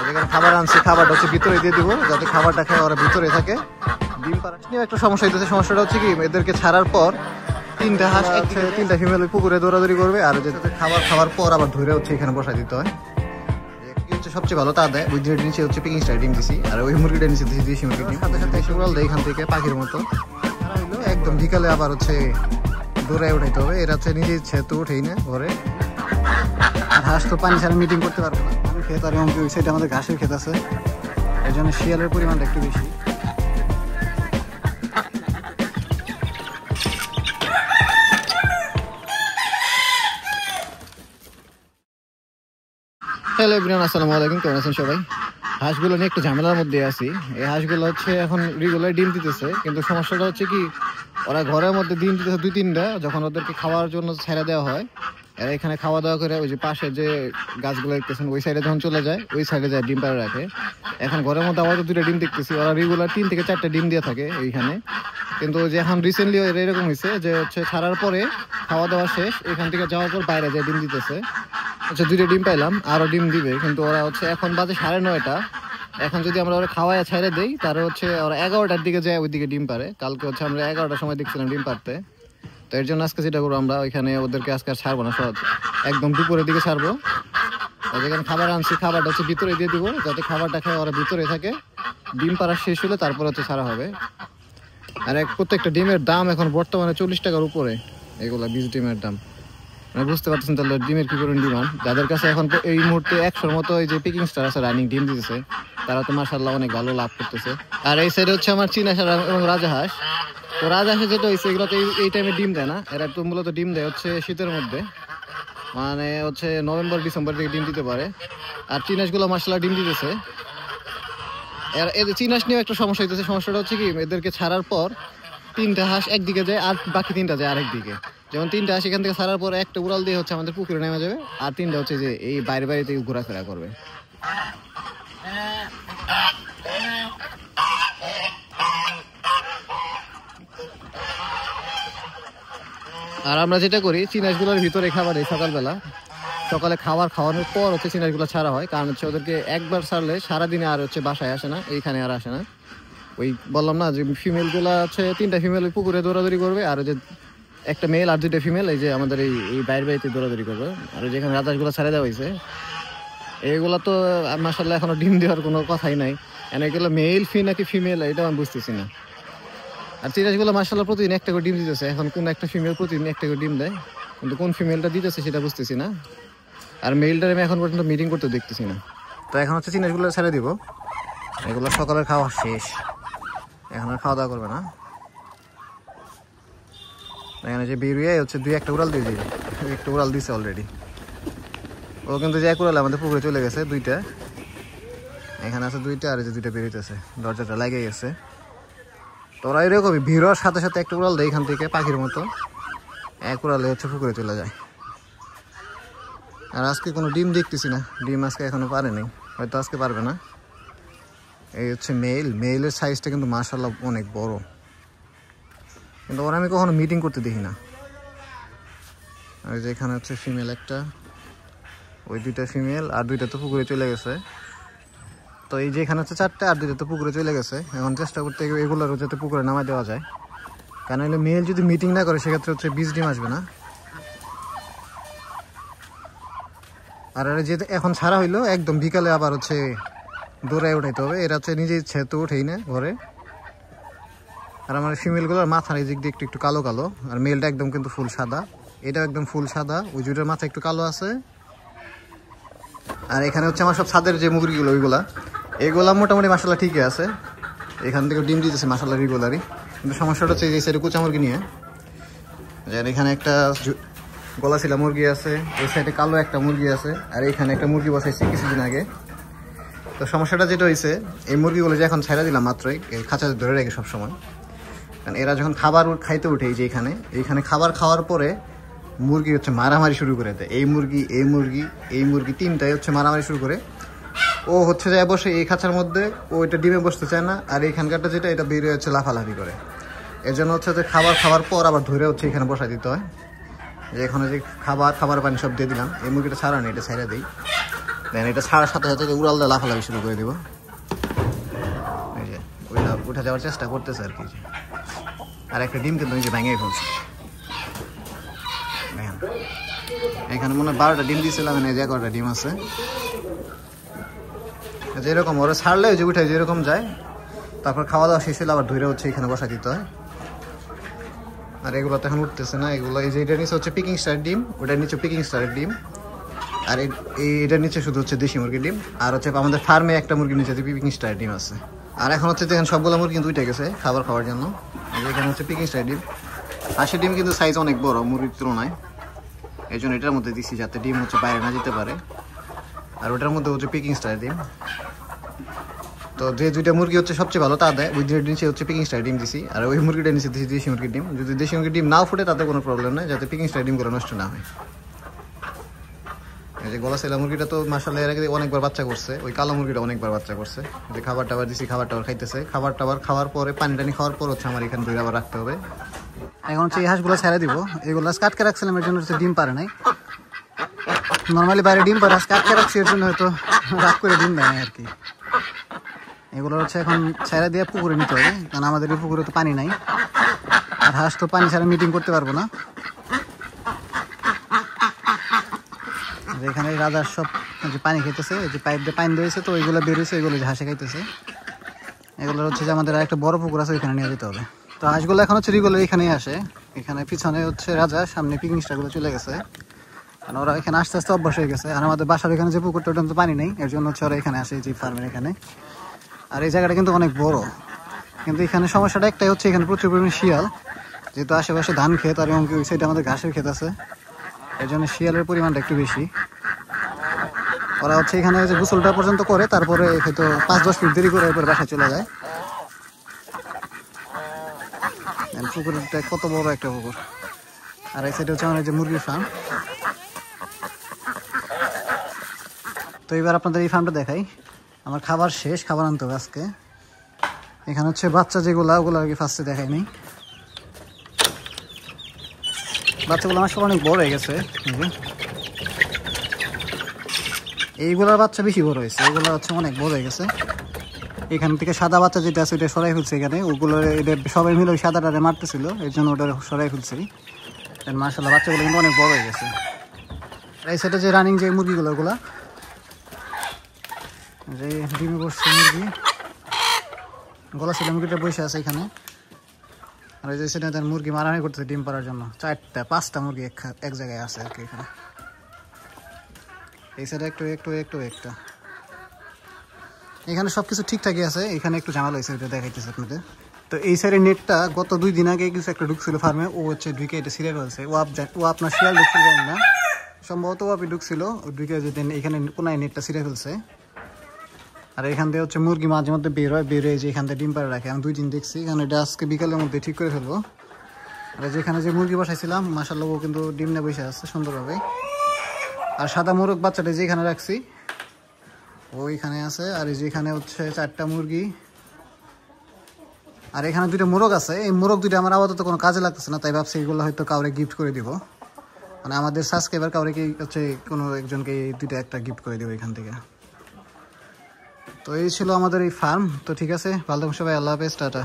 যেখানে খাবার আনছি খাবারটা হচ্ছে ভিতরে দিয়ে দিব, যাতে খাবারটা খেয়ে ওরা ভিতরে থাকে। ডিম পাড়া নিয়ে একটা সমস্যা হইতেছে। সমস্যাটা হচ্ছে কি, এদেরকে ছাড়ার পর তিনটা হাঁস তিনটা ফিমেল পুকুরে দৌড়াদৌড়ি করবে, আর যে খাবার পর আবার ধরে হচ্ছে এখানে বসাই দিতে হয়। হচ্ছে সবচেয়ে ভালো তা দেয়। ওই ডিমের নিচে হচ্ছে পিকিং স্টার ডিম দিছি, আর ওই মুরগিটা নিচে দিয়েছি দেশি মুরগির ডিম। সাথে সাথে এসে উড়াল দেয় এখান থেকে পাখির মতো। একদম বিকালে আবার হচ্ছে দৌড়ায় উঠাইতে হবে। এরা হচ্ছে নিজে ইচ্ছে তো উঠেই না ঘরে। আর হাঁস তো পানি ছাড়া মিটিং করতে পারবো না। আমি খেত আর ওই সাইডে আমাদের ঘাসের ক্ষেত আছে, এই জন্য শিয়ালের পরিমাণটা একটু বেশি। হ্যালো এভরিওয়ান, আসসালামু আলাইকুম। কেমন আছেন সবাই? হাঁসগুলো নিয়ে একটু ঝামেলার মধ্যে আছি। এই হাঁসগুলো হচ্ছে এখন রেগুলার ডিম দিতেছে, কিন্তু সমস্যাটা হচ্ছে কি, ওরা ঘরের মধ্যে ডিম দিতেছে 2-3টা। যখন ওদেরকে খাওয়ার জন্য ছেড়ে দেওয়া হয়, এরা এখানে খাওয়া দাওয়া করে ওই যে পাশে যে গাছগুলো দেখতেছেন ওই সাইডে যখন চলে যায়, ওই সাইডে যায় ডিম পাড়ে রাখে। এখন ঘরের মধ্যে আবার 2টা ডিম দেখতেছি। ওরা রেগুলার 3 থেকে 4টা ডিম দিয়ে থাকে এইখানে। কিন্তু যে এখন রিসেন্টলি এরকম হয়েছে যে হচ্ছে ছাড়ার পরে খাওয়া দাওয়া শেষ, এখান থেকে যাওয়ার পর বাইরে যায় ডিম দিতেছে। আচ্ছা 2টা ডিম পাইলাম, আরও ডিম দিবে, কিন্তু ওরা হচ্ছে এখন বাজে 9:30। এখন যদি আমরা ওরা খাওয়ায় ছেড়ে দিই, তারা হচ্ছে ওরা 11টার দিকে যায় ওইদিকে ডিম পারে। কালকে হচ্ছে আমরা 11টার সময় দেখছিলাম ডিম পারতে। তো এর জন্য আজকে যেটা করবো, আমরা ওইখানে ওদেরকে আজকে আর ছাড়বো না, একদম দুপুরের দিকে ছাড়বো। যেখানে খাবার আনছি খাবারটা হচ্ছে ভিতরে দিয়ে দিব, যাতে খাবারটা খেয়ে ওরা ভিতরে থাকে। ডিম পাড়া শেষ হলে তারপর হচ্ছে ছাড়া হবে। আর প্রত্যেকটা ডিমের দাম এখন বর্তমানে 40 টাকার উপরে। এগুলা 20 ডিমের দাম, মানে বুঝতে পারতেছেন তাহলে ডিমের কি পরিমাণ ডিমান্ড। যাদের কাছে এখন এই মুহূর্তে 100-র মতো এই যে পিকিং স্টার আছে রানিং ডিম দিতেছে, তারা তো মাশাআল্লাহ অনেক ভালো লাভ করতেছে। আর এই সাইডে হচ্ছে আমার চীনা হাঁস এবং রাজাহাঁস। তো রাজাহাঁসে যেটা হয়েছে, এগুলো তো এই টাইমে ডিম দেয় না। এরা তো মূলত ডিম দেয় হচ্ছে শীতের মধ্যে, মানে হচ্ছে নভেম্বর-ডিসেম্বর থেকে ডিম দিতে পারে। আর চীনাসগুলো মাশাআল্লাহ ডিম দিতেছে। এদের চীনাস নিয়েও একটা সমস্যা হইতেছে। সমস্যাটা হচ্ছে কি, এদেরকে ছাড়ার পর 3টা হাঁস একদিকে যায় আর বাকি 3টা যায় আরেকদিকে। যেমন 3টা হাঁস এখান থেকে ছাড়ার পরে একটা উড়াল দিয়ে হচ্ছে আমাদের পুকুরে নেমে যাবে, আর 3টা হচ্ছে যে এই বাইরে থেকে ঘোরাফেরা করবে। আর আমরা যেটা করি, চীনাসগুলোর ভিতরে খাবার এই সকালে খাওয়ানোর পর হচ্ছে চীনাসগুলো ছাড়া হয়। কারণ হচ্ছে ওদেরকে একবার ছাড়লে সারাদিনে আর হচ্ছে বাসায় আসে না, এইখানে আর আসে না। ওই বললাম না যে ফিমেলগুলো হচ্ছে 3টা ফিমেল ওই পুকুরে দৌড়াদৌড়ি করবে, আর যে একটা মেল আর 2টা ফিমেল এই যে আমাদের এই বাড়িতে দৌড়াদৌড়ি করবে। আর যেখানে রাজাসগুলো ছেড়ে দেওয়া হয়েছে, এইগুলো তো মাশাআল্লাহ এখনো ডিম দেওয়ার কোনো কথাই নাই। এগুলো মেল নাকি ফিমেল এটা আমি বুঝতেছি না। আর চীনাসগুলো মাশাআল্লাহ প্রতিদিন একটা করে ডিম দিতেছে। এখন কোন একটা ফিমেল প্রতিদিন একটা করে ডিম দেয়, কিন্তু কোন ফিমেলটা দিতেছে সেটা বুঝতেছি না। আর মেলটার আমি এখন পর্যন্ত মিটিং করতে দেখতেছি না। তো এখন হচ্ছে চীনাসগুলো ছেড়ে দিব। এগুলো সকালের খাওয়া শেষ, এখন আর খাওয়া দাওয়া করবে না। এখানে যে বেরিয়ে হচ্ছে 2-1টা উড়াল দিয়ে দিই, একটা উড়াল দিছে অলরেডি। ও কিন্তু যে এক উড়াল আমাদের পুকুরে চলে গেছে 2টা। এখানে আছে 2টা, আর যে 2টা বেরিয়েছে, দরজাটা লাগিয়ে গেছে। তো ওরা এরকমই ভিড় সাথে সাথে একটা উড়াল দেয় এখান থেকে পাখির মতো, এক উড়ালে হচ্ছে পুকুরে চলে যায়। আর আজকে কোনো ডিম দেখতেছি না, ডিম আজকে এখনো পারেনি, হয়তো আজকে পারবে না। এই হচ্ছে মেলের সাইজটা কিন্তু মাশাআল্লাহ অনেক বড়, কিন্তু ওরা আমি কখনো মিটিং করতে দেখি না। আর যে এখানে হচ্ছে ফিমেল একটা, ওই 2টা ফিমেল, আর 2টা তো পুকুরে চলে গেছে। তো এই যে এখানে হচ্ছে 4টা, আর 2টা তো পুকুরে চলে গেছে। এখন চেষ্টা করতে এগুলোরও যাতে পুকুরে নামাই দেওয়া যায়, কারণ এগুলো মেল যদি মিটিং না করে সেক্ষেত্রে হচ্ছে 20 ডিম আসবে না। আর যে এখন ছাড়া হইলো, একদম বিকালে আবার হচ্ছে দৌড়ায় উঠাইতে হবে। এরা হচ্ছে নিজে ইচ্ছে তো উঠেই না ঘরে। আর আমার ফিমেলগুলোর মাথার এই দিক দিয়ে একটু কালো কালো, আর মেলটা একদম কিন্তু ফুল সাদা। এটাও একদম ফুল সাদা, ওই 2টার মাথা একটু কালো আছে। আর এখানে হচ্ছে আমার সব ছাদের যে মুরগিগুলো এগুলা মোটামুটি মাশাআল্লাহ ঠিকই আছে। এখান থেকে ডিম দিতেছে মাশাআল্লাহ রেগুলারই। কিন্তু সমস্যাটা হচ্ছে এই সাইডে কুচা মুরগি নিয়ে, যেন এখানে একটা গলাশিলা মুরগি আছে, এই সাইডে কালো একটা মুরগি আছে, আর এখানে একটা মুরগি বসাইছে কিছুদিন আগে। তো সমস্যাটা যেটা হয়েছে, এই মুরগিগুলো যে এখন ছেড়ে দিলাম মাত্রই, এই খাঁচাতে ধরে রাখে সবসময়। কারণ এরা যখন খাবার খাইতে উঠে, যে এইখানে খাবার খাওয়ার পরে মুরগি হচ্ছে মারামারি শুরু করে দেয়। এই মুরগি 3টাই হচ্ছে মারামারি শুরু করে। ও হচ্ছে যায় বসে এই খাঁচার মধ্যে, ও এটা ডিমে বসতে চায় না। আর এইখানকারটা যেটা, এটা বেরিয়ে হচ্ছে লাফালাফি করে। এর জন্য হচ্ছে যে খাওয়ার পর আবার ধরে হচ্ছে এখানে বসাই দিতে হয়। যে এখানে যে খাবার পানি সব দিয়ে দিলাম, এই মুরগিটা ছাড়া নেই, এটা ছেড়ে দিই। দেন এটা ছাড়ার সাথে সাথে উড়াল দিয়ে লাফালাফি শুরু করে দিব। এই যে ওইটা উঠে যাওয়ার চেষ্টা করতেছে আর কি। আর একটা ডিম কিন্তু নিজে ভেঙে ফেলছে। এখানে মনে হয় 12টা ডিম দিয়েছিলাম, এখানে 11টা ডিম আছে। যেরকম ওরা ছাড়লে ওই যে উঠে যেরকম যায়, তারপর খাওয়া দাওয়া শেষ হলে আবার ধরে হচ্ছে এখানে বসা দিতে হয়। আর এগুলো তো এখন উঠতেছে না, এগুলো এই যে এটার নিচে হচ্ছে পিকিং স্টার ডিম, ওটার নিচে পিকিং স্টারের ডিম, আর এটার নিচে শুধু হচ্ছে দেশি মুরগির ডিম। আর হচ্ছে আমাদের ফার্মে একটা মুরগির নিচে পিকিং স্টারের ডিম আছে। আর এখন হচ্ছে দেখেন সবগুলো মুরগি কিন্তু উঠে গেছে খাবার খাওয়ার জন্য। এখানে হচ্ছে পিকিং স্টার ডিম। হাঁসের ডিম কিন্তু সাইজ অনেক বড় মুরগির তুলনায়, এই জন্য এটার মধ্যে দিচ্ছি যাতে ডিম হচ্ছে বাইরে না যেতে পারে। আর ওটার মধ্যে হচ্ছে পিকিং স্টার ডিম। তো যে দুইটা মুরগি হচ্ছে সবচেয়ে ভালো তা দেয়, ওই দুইটার নিচে হচ্ছে পিকিং স্টার ডিম দিছি। আর ওই মুরগিটার নিচে দিচ্ছি দেশি মুরগির ডিম। যদি দেশি মুরগির ডিম নাও ফুটে তাতে কোনো প্রবলেম নেই, যাতে পিকিং স্টার ডিমগুলো নষ্ট না হয়। এই যে গলা সেলা মুরগিটা তো মাশাআল্লাহ এর আগে অনেকবার বাচ্চা করছে, ওই কালো মুরগিটা অনেকবার বাচ্চা করছে। যে খাবার টাবার দিছি, খাবার টাবার খাইতেছে, খাবার টাবার খাওয়ার পরে পানি টানি খাওয়ার পর হচ্ছে আমার এখানে ধরে আবার রাখতে হবে। এখন হচ্ছে এই হাঁসগুলো ছেড়ে দিব। এগুলো কাটকে রাখছিলাম এর জন্য হচ্ছে ডিম পারে নাই। নর্মালি বাইরে ডিম পারে, কাটকে রাখছি এর জন্য হয়তো রাগ করে ডিম দেয় না আর কি। এগুলো হচ্ছে এখন ছেড়ে দিয়ে পুকুরে নিতে হবে, কারণ আমাদের এই পুকুরে তো পানি নাই। আর হাঁস তো পানি ছাড়া মিটিং করতে পারবো না। এখানে রাজার সব যে পানি খেতেছে, এই যে পাইপ দিয়ে পানি দিয়েছে, তো ওইগুলো বেরিয়েছে, এগুলো যে হাঁসে খাইতেছে। এগুলো হচ্ছে যে আমাদের একটা বড় পুকুর আছে, ওইখানে নিয়ে যেতে হবে। তো হাঁসগুলো এখন হচ্ছে রেগুলার এখানেই আসে। এখানে পিছনে হচ্ছে রাজা, সামনে পিকনিক স্টারগুলো চলে গেছে, কারণ ওরা এখানে আস্তে আস্তে অভ্যাস হয়ে গেছে। আর আমাদের বাসার এখানে যে পুকুরটা ওটা তো পানি নেই, এর জন্য হচ্ছে ওরা এখানে আসে, যে ফার্মের এখানে। আর এই জায়গাটা কিন্তু অনেক বড়, কিন্তু এখানে সমস্যাটা একটাই হচ্ছে, এখানে প্রচুর পরিমাণে শিয়াল, যেহেতু আশেপাশে ধান ক্ষেত আর এমনকি ওই সাইডে আমাদের ঘাসের ক্ষেত আছে, এর জন্য শিয়ালের পরিমাণটা একটু বেশি। ওরা হচ্ছে এখানে যে গোসলটা পর্যন্ত করে, তারপরে হয়তো 5-10 মিনিট দেরি করে এরপরে বাসায় চলে যায়। পুকুরটা কত বড় একটা পুকুর। আর এই সাইডে হচ্ছে আমার যে মুরগির ফার্ম। তো এবার আপনাদের এই ফার্মটা দেখাই। আমার খাবার শেষ, খাবার আনতে হবে আজকে। এখানে হচ্ছে বাচ্চা যেগুলো, ওগুলো আর কি ফার্স্টে দেখাই নেই। বাচ্চাগুলো আমার সব অনেক বড় হয়ে গেছে। এইগুলোর বাচ্চা বেশি বড় হয়েছে, এগুলো হচ্ছে অনেক বড় হয়ে গেছে। এখান থেকে সাদা বাচ্চা যেটা আছে ওইটা সরাই ফেলছে এখানে, ওগুলো এটা সবাই মিলে ওই সাদাটারে মারতেছিল, এর জন্য ওটা সরাই ফেলছি। মাশাআল্লাহ বাচ্চাগুলো কিন্তু অনেক বড় হয়ে গেছে। এই সাইডে যে রানিং যে মুরগিগুলো, ওগুলা যে ডিমে বসছে মুরগি, গলা ছিল মুরগিটা বসে আছে এখানে। আর এই যে সেটা তার মুরগি মারামারি করতেছে ডিম পাড়ার জন্য। 4-5টা মুরগি এক জায়গায় আছে আর কি এখানে। এই সাইডে একটু একটা। এখানে সবকিছু ঠিকঠাকই আছে, এখানে একটু ঝামেলা হয়েছে, এটা দেখাইতেছে আপনাদের। তো এই সাইডের নেটটা গত 2 দিন আগে কিছু একটা ঢুকছিল ফার্মে, ও হচ্ছে ঢুকে এটা ছিঁড়ে ফেলছে। ও আপনার শিয়াল ঢুকছিল না, সম্ভবত ও আপনি ঢুকছিল, ঢুকে যেতেন এখানে কোনায় নেটটা ছিঁড়ে ফেলছে। আর এখান থেকে হচ্ছে মুরগি মাঝে মধ্যে বের হয় যে এখান থেকে ডিম পাড়ে রাখে। আমি 2 দিন দেখছি, এখানে এটা আজকে বিকালের মধ্যে ঠিক করে ফেলবো। আর যেখানে যে মুরগি বসাইছিলাম মাশাআল্লাহ ও কিন্তু ডিম নিয়ে বসে আছে সুন্দরভাবে। আর সাদা মোরগ বাচ্চাটা যেখানে রাখছি ওইখানে আছে। আর এই যেখানে হচ্ছে 4টা মুরগি, আর এখানে 2টা মোরগ আছে। এই মোরগ 2টা আমার আপাতত কোনো কাজে লাগতেছে না, তাই ভাবছি এগুলো হয়তো কাউরে গিফট করে দিব, মানে আমাদের সাবস্ক্রাইবার কাউরে কি হচ্ছে কোনো একজনকে এই 2টা একটা গিফট করে দেবো এখান থেকে। তো এই ছিল আমাদের এই ফার্ম। তো ঠিক আছে, ভালো থাকুন সবাই, আল্লাহ হাফেজ, টাটা।